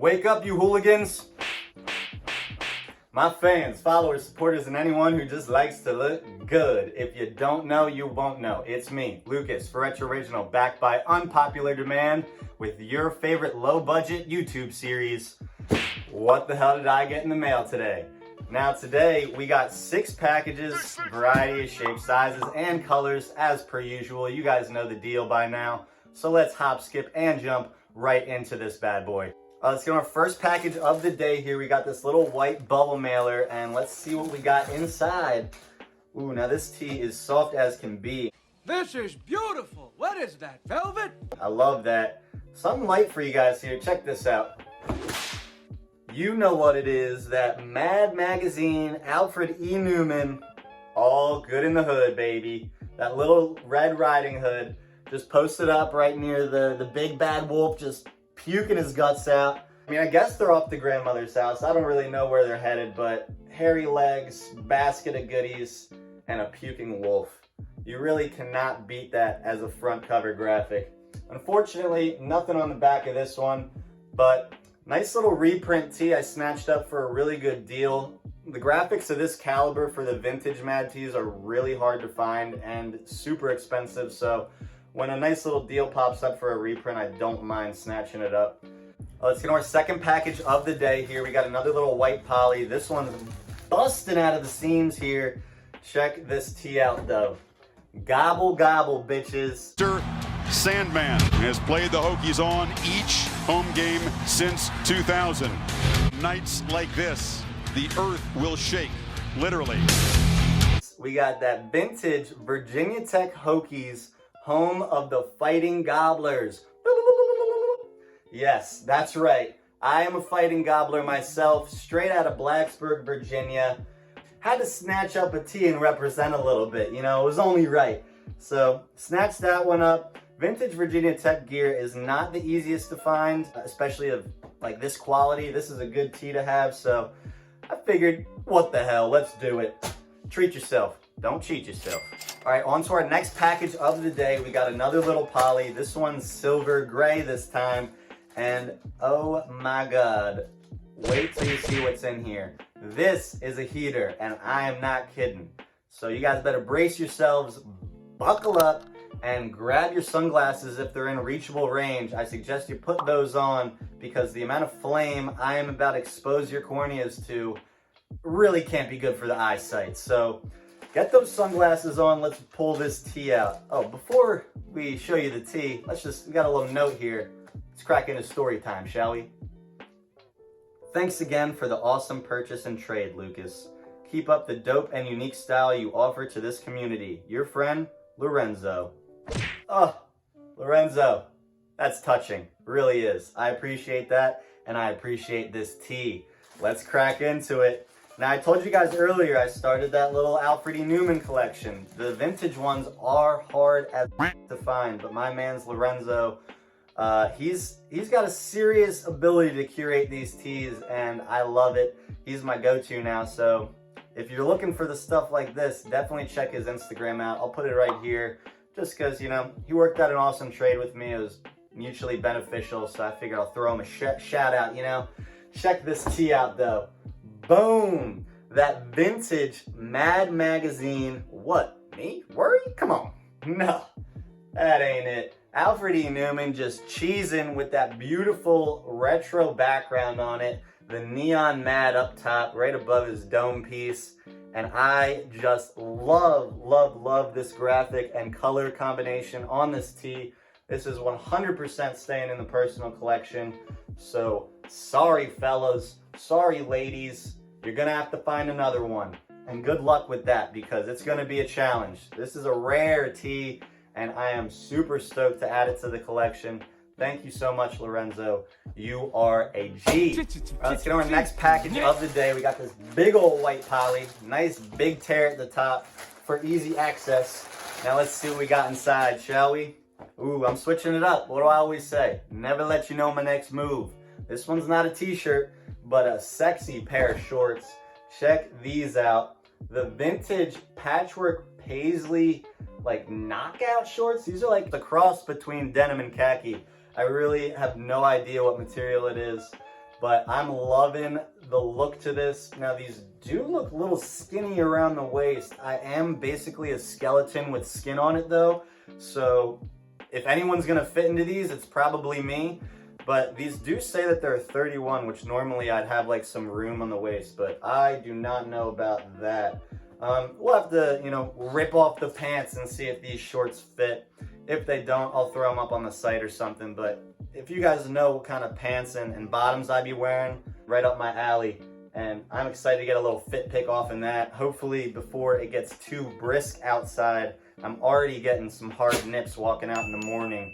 Wake up, you hooligans. My fans, followers, supporters, and anyone who just likes to look good. If you don't know, you won't know. It's me, Lucas, Retro Original, backed by unpopular demand with your favorite low-budget YouTube series, What the Hell Did I Get in the Mail Today? Now today, we got 6 packages, variety of shapes, sizes, and colors, as per usual. You guys know the deal by now. So let's hop, skip, and jump right into this bad boy. Let's get on our first package of the day here. We got this little white bubble mailer, and let's see what we got inside. Ooh, now this tee is soft as can be. This is beautiful. What is that, velvet? I love that. Something light for you guys here. Check this out. You know what it is, that MAD Magazine, Alfred E. Neuman, all good in the hood, baby. That little Red Riding Hood just posted up right near the big bad wolf, just puking his guts out. I mean, I guess they're off to grandmother's house. I don't really know where they're headed, but hairy legs, basket of goodies, and a puking wolf. You really cannot beat that as a front cover graphic. Unfortunately, nothing on the back of this one, but nice little reprint tee I snatched up for a really good deal. The graphics of this caliber for the vintage MAD tees are really hard to find and super expensive, so when a nice little deal pops up for a reprint, I don't mind snatching it up. Let's get our second package of the day here. We got another little white poly. This one's busting out of the seams here. Check this tee out though. Gobble, gobble, bitches. Mr. Sandman has played the Hokies on each home game since 2000. Nights like this, the earth will shake, literally. We got that vintage Virginia Tech Hokies, home of the Fighting Gobblers. Yes, that's right. I am a fighting gobbler myself, straight out of Blacksburg, Virginia. Had to snatch up a tee and represent a little bit, you know, it was only right. So, snatched that one up. Vintage Virginia Tech gear is not the easiest to find, especially of like this quality. This is a good tee to have, so I figured, what the hell, let's do it. Treat yourself, don't cheat yourself. All right, on to our next package of the day. We got another little poly. This one's silver gray this time. And oh my God, wait till you see what's in here. This is a heater, and I am not kidding. So you guys better brace yourselves, buckle up, and grab your sunglasses if they're in reachable range. I suggest you put those on because the amount of flame I am about to expose your corneas to really can't be good for the eyesight. So get those sunglasses on, let's pull this tee out. Oh, before we show you the tee, we got a little note here. Let's crack into story time, shall we? Thanks again for the awesome purchase and trade, Lucas. Keep up the dope and unique style you offer to this community. Your friend, Lorenzo. Oh, Lorenzo, that's touching, really is. I appreciate that, and I appreciate this tee. Let's crack into it. Now, I told you guys earlier I started that little Alfred E. Neuman collection. The vintage ones are hard as to find, but my man's Lorenzo, he's got a serious ability to curate these tees, and I love it. He's my go-to now, so if you're looking for the stuff like this, definitely check his Instagram out. I'll put it right here, just because, you know, he worked out an awesome trade with me. It was mutually beneficial, so I figured I'll throw him a shout out, you know. Check this tee out, though. Boom! That vintage MAD Magazine. What, me? Worry? Come on. No, that ain't it. Alfred E. Neuman just cheesing with that beautiful retro background on it. The neon MAD up top, right above his dome piece. And I just love, love, love this graphic and color combination on this tee. This is 100% staying in the personal collection. So, sorry fellas, sorry ladies, you're gonna have to find another one. And good luck with that, because it's gonna be a challenge. This is a rare tee, and I am super stoked to add it to the collection. Thank you so much, Lorenzo. You are a G. Let's get on our next package of the day. We got this big old white poly. Nice big tear at the top for easy access. Now let's see what we got inside, shall we? Ooh, I'm switching it up. What do I always say? Never let you know my next move. This one's not a t-shirt, but a sexy pair of shorts. Check these out. The vintage patchwork paisley like knockout shorts. These are like the cross between denim and khaki. I really have no idea what material it is, but I'm loving the look to this. Now these do look a little skinny around the waist. I am basically a skeleton with skin on it though, so if anyone's gonna fit into these, it's probably me. But these do say that they're 31, which normally I'd have like some room on the waist, but I do not know about that. We'll have to, you know, rip off the pants and see if these shorts fit. If they don't, I'll throw them up on the site or something. But if you guys know what kind of pants and bottoms I'd be wearing, right up my alley. And I'm excited to get a little fit pick off in that. Hopefully before it gets too brisk outside. I'm already getting some hard nips walking out in the morning.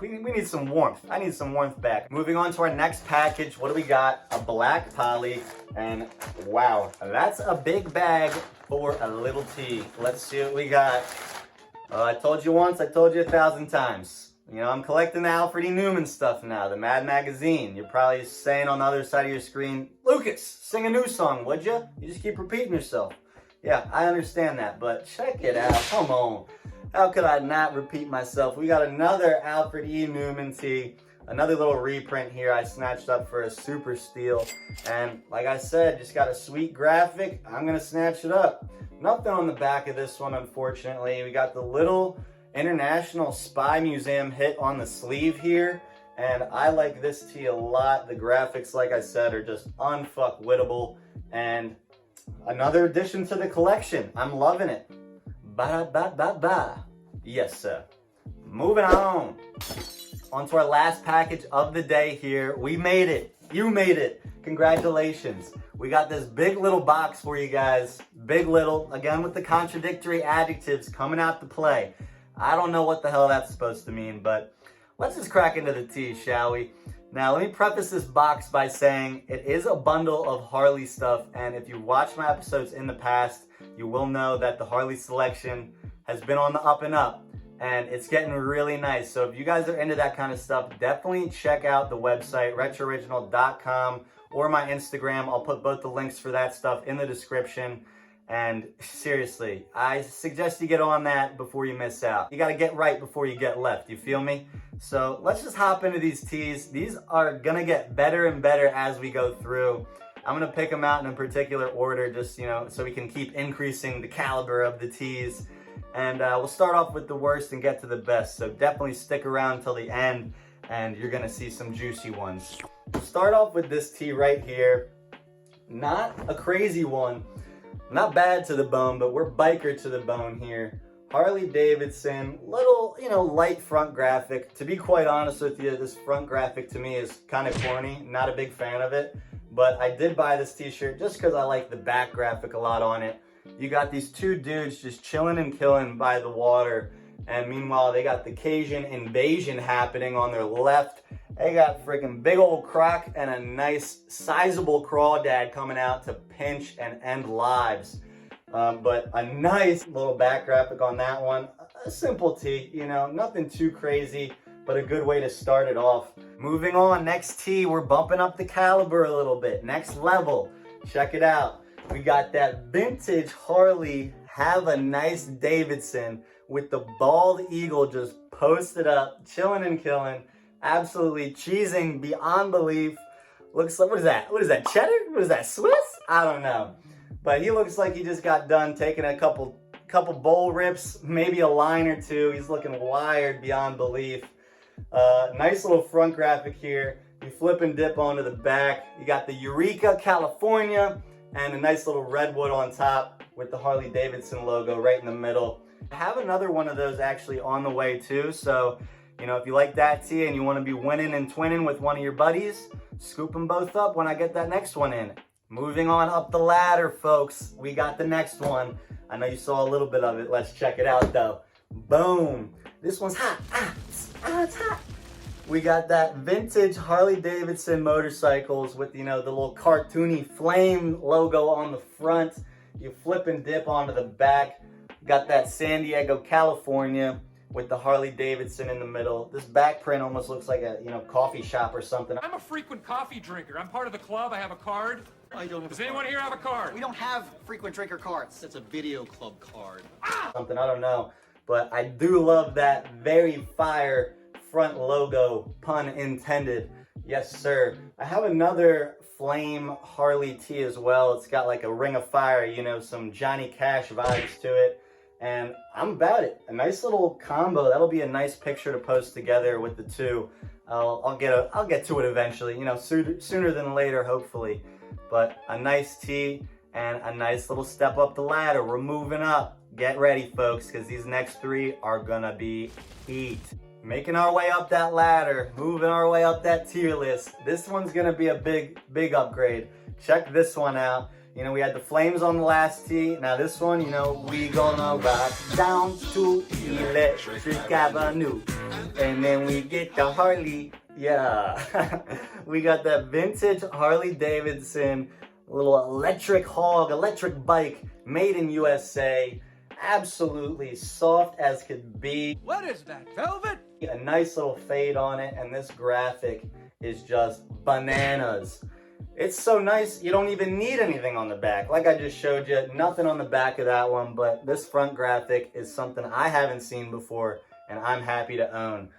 We need some warmth. I need some warmth back. Moving on to our next package. What do we got? A black poly. And wow, that's a big bag for a little tee. Let's see what we got. I told you once, I told you 1,000 times. You know, I'm collecting the Alfred E. Neuman stuff now, the MAD Magazine. You're probably saying on the other side of your screen, Lucas, sing a new song, would you? You just keep repeating yourself. Yeah, I understand that, but check it out. Come on. How could I not repeat myself? We got another Alfred E. Neuman tee. Another little reprint here I snatched up for a super steal. And like I said, just got a sweet graphic. I'm going to snatch it up. Nothing on the back of this one, unfortunately. We got the little International Spy Museum hit on the sleeve here. And I like this tee a lot. The graphics, like I said, are just unfuckwittable. And another addition to the collection. I'm loving it. Ba-da-ba-ba-ba. Yes, sir. Moving on. On to our last package of the day here. We made it. You made it. Congratulations. We got this big little box for you guys. Big little, again with the contradictory adjectives coming out to play. I don't know what the hell that's supposed to mean, but let's just crack into the tea, shall we? Now, let me preface this box by saying it is a bundle of Harley stuff, and if you watched my episodes in the past, you will know that the Harley selection has been on the up and up, and it's getting really nice. So if you guys are into that kind of stuff, definitely check out the website, retrooriginal.com, or my Instagram. I'll put both the links for that stuff in the description. And seriously, I suggest you get on that before you miss out. You got to get right before you get left, you feel me? So let's just hop into these tees. These are gonna get better and better as we go through. I'm gonna pick them out in a particular order, just, you know, so we can keep increasing the caliber of the tees. And we'll start off with the worst and get to the best. So definitely stick around till the end and you're gonna see some juicy ones. We'll start off with this tee right here. Not a crazy one. Not bad to the bone, but we're biker to the bone here. Harley Davidson, little, you know, light front graphic. To be quite honest with you, this front graphic to me is kind of corny. Not a big fan of it. But I did buy this t-shirt just because I like the back graphic a lot on it. You got these two dudes just chilling and killing by the water. And meanwhile, they got the Cajun invasion happening on their left. They got freaking big old croc and a nice sizable crawdad coming out to pinch and end lives. But a nice little back graphic on that one. A simple tee, you know, nothing too crazy, but a good way to start it off. Moving on, next tee, we're bumping up the caliber a little bit. Next level, check it out. We got that vintage Harley Have a Nice Davidson with the bald eagle just posted up, chilling and killing. Absolutely cheesing beyond belief. Looks like, what is that? What is that, cheddar? What is that, Swiss? I don't know. But he looks like he just got done taking a couple bowl rips, maybe a line or two. He's looking wired beyond belief. Nice little front graphic here. You flip and dip onto the back. You got the Eureka, California, and a nice little redwood on top with the Harley Davidson logo right in the middle. I have another one of those actually on the way too, so you know, if you like that tee and you want to be winning and twinning with one of your buddies, scoop them both up when I get that next one in. Moving on up the ladder, folks, we got the next one. I know you saw a little bit of it. Let's check it out, though. Boom. This one's hot. It's hot. We got that vintage Harley Davidson motorcycles with, you know, the little cartoony flame logo on the front. You flip and dip onto the back. Got that San Diego, California with the Harley Davidson in the middle. This back print almost looks like a, you know, coffee shop or something. I'm a frequent coffee drinker. I'm part of the club. I have a card. I don't have Does anyone here have a card? We don't have frequent drinker cards. That's a video club card. Something, I don't know. But I do love that very fire front logo, pun intended, Yes, sir. I have another Flame Harley tee as well. It's got like a Ring of Fire, you know, some Johnny Cash vibes to it. And I'm about it. A nice little combo. That'll be a nice picture to post together with the two. I'll get to it eventually, you know, sooner than later, hopefully. But a nice tee and a nice little step up the ladder. We're moving up. Get ready, folks, because these next three are gonna be heat. Making our way up that ladder, moving our way up that tier list. This one's gonna be a big upgrade. Check this one out. You know, we had the Flames on the last tee. Now this one, you know, we gonna rock down to Electric Avenue. And then we get the Harley. Yeah. We got that vintage Harley Davidson, little electric hog, electric bike, made in USA. Absolutely soft as could be. What is that, velvet? A nice little fade on it, and this graphic is just bananas. It's so nice, you don't even need anything on the back. Like I just showed you, nothing on the back of that one, but this front graphic is something I haven't seen before, and I'm happy to own.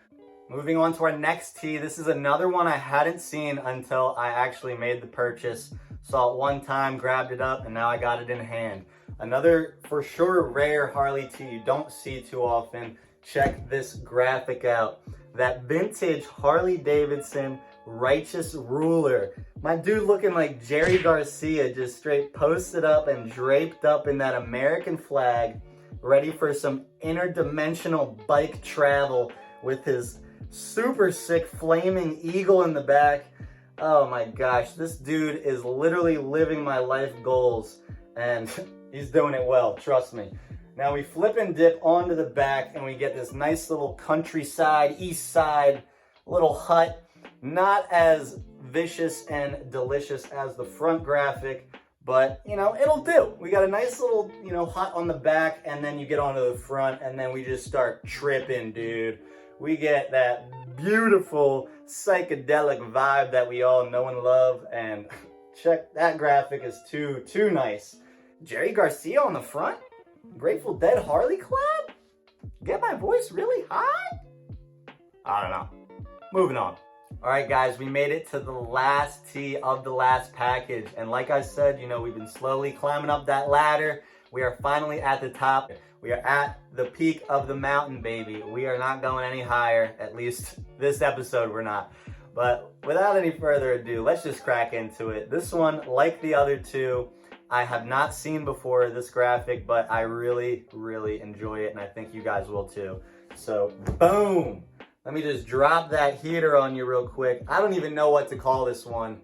Moving on to our next tee, this is another one I hadn't seen until I actually made the purchase. Saw it one time, grabbed it up, and now I got it in hand. Another, for sure, rare Harley tee you don't see too often. Check this graphic out. That vintage Harley Davidson Righteous Ruler. My dude looking like Jerry Garcia, just straight posted up and draped up in that American flag, ready for some interdimensional bike travel with his super sick flaming eagle in the back. Oh my gosh, this dude is literally living my life goals, and he's doing it well, trust me. Now we flip and dip onto the back and we get this nice little countryside, east side little hut. Not as vicious and delicious as the front graphic, but you know, it'll do. We got a nice little, you know, hut on the back, and then you get onto the front and then we just start tripping, dude. We get that beautiful psychedelic vibe that we all know and love, and check, that graphic is too nice. Jerry Garcia on the front? Grateful Dead Harley collab? Get my voice really high? I don't know. Moving on. Alright guys, we made it to the last tee of the last package, and like I said, you know, we've been slowly climbing up that ladder. We are finally at the top. We are at the peak of the mountain, baby. We are not going any higher, at least this episode we're not. But without any further ado, let's just crack into it. This one, like the other two, I have not seen before, this graphic, but I really enjoy it, and I think you guys will too. So, boom! Let me just drop that heater on you real quick. I don't even know what to call this one.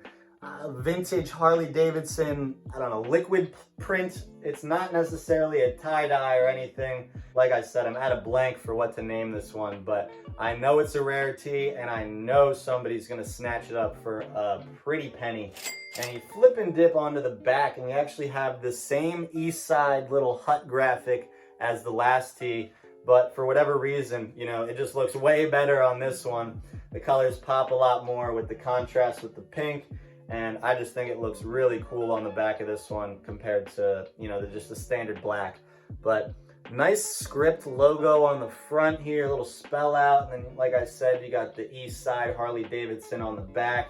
Vintage Harley Davidson, I don't know, liquid print. It's not necessarily a tie-dye or anything. Like I said, I'm at a blank for what to name this one, but I know it's a rarity, and I know somebody's gonna snatch it up for a pretty penny. And you flip and dip onto the back, and we actually have the same east side little hut graphic as the last tee, but for whatever reason, you know, it just looks way better on this one. The colors pop a lot more with the contrast with the pink, and I just think it looks really cool on the back of this one compared to, you know, just the standard black. But nice script logo on the front here, a little spell out, and then like I said, you got the east side Harley Davidson on the back.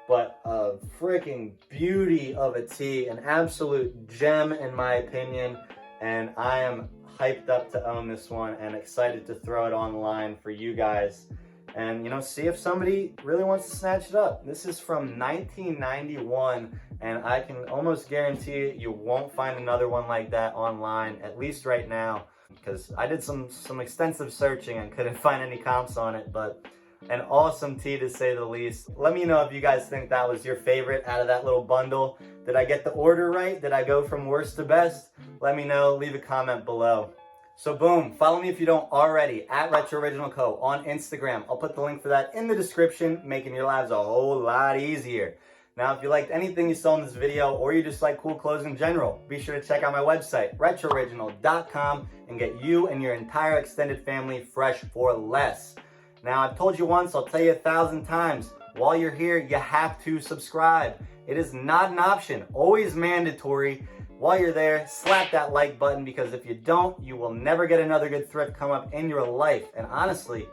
But a freaking beauty of a tee, an absolute gem in my opinion, and I am hyped up to own this one and excited to throw it online for you guys and, you know, see if somebody really wants to snatch it up. This is from 1991, and I can almost guarantee you won't find another one like that online, at least right now, because I did some extensive searching and couldn't find any comps on it. But an awesome tee to say the least. Let me know if you guys think that was your favorite out of that little bundle. Did I get the order right? Did I go from worst to best? Let me know, leave a comment below. So boom, follow me if you don't already, at Retro Original Co. on Instagram. I'll put the link for that in the description, making your lives a whole lot easier. Now, if you liked anything you saw in this video, or you just like cool clothes in general, be sure to check out my website, retrooriginal.com, and get you and your entire extended family fresh for less. Now, I've told you once, I'll tell you 1,000 times, while you're here, you have to subscribe. It is not an option, always mandatory. While you're there, slap that like button, because if you don't, you will never get another good thrift come up in your life. And honestly,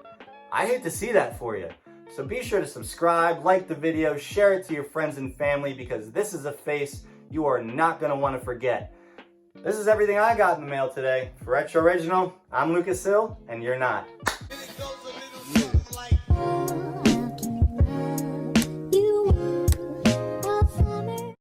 I hate to see that for you. So be sure to subscribe, like the video, share it to your friends and family, because this is a face you are not going to want to forget. This is everything I got in the mail today. For Retro Original, I'm Lucas Hill, and you're not.